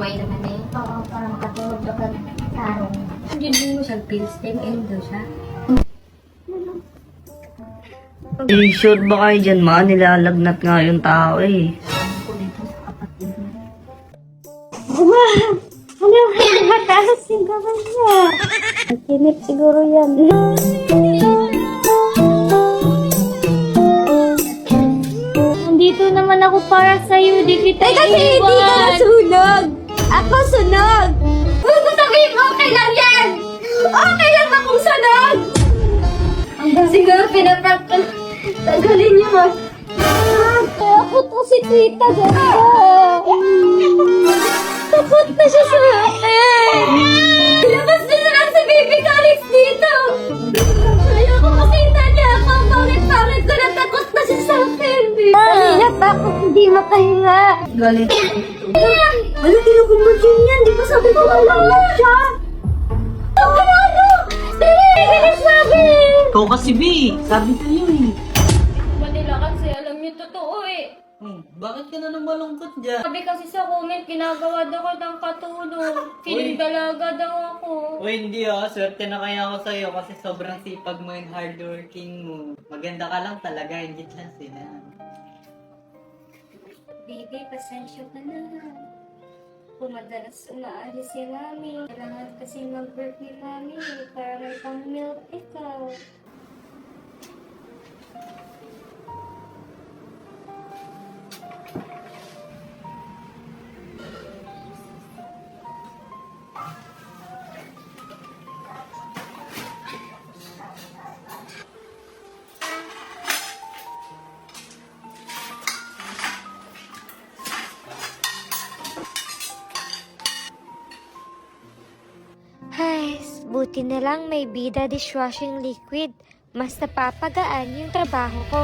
away naman eh. Oo, para makatulog daw ka sa araw. Hindi mo siyang pills, din daw siya. Eh, sure ba kayo dyan, ma? Nilalagnat nga yung tao eh. Ano? Mataas siguro niya. Kinip siguro yan. Nandito naman ako para sa'yo. Di kita iiwan. Kasi hindi ka nasunog. Ako sunog. Huwag mo sabihin okay lang yan. Okay lang akong sunog. Siguro pinaprakal. Tagalin niyo mo. Ako to si Tita Ganda. Takot na siya sa akin. Labas na lang si Baby Calix dito. Ayoko makita niya ako. Pangit-pangit ko na takot na siya sa akin. Kanina pa ako hindi makahinga. Galit. Ano kinukumbot yun yan? Di ba sabi ko wala siya? Ano? Hindi sabi. Ikaw kasi, B. Sabi sa'yo eh. Manila kasi alam niyo totoo eh. Bakit ka na nang malungkot dyan? Sabi kasi sa comment, ginagawa daw ko ng katulong. Feeling dalaga daw ako. Uy, hindi ah. Swerte na kaya ako sa'yo kasi sobrang sipag mo and hardworking mo. Maganda ka lang talaga, hindi lang sila. Baby, pasensya ka na. Kung madalas umaalis si Mami, kailangan kasi mag-work ni Mami para may pang-milk ikaw. Ay, buti na lang may Bida dishwashing liquid. Mas napapagaan yung trabaho ko.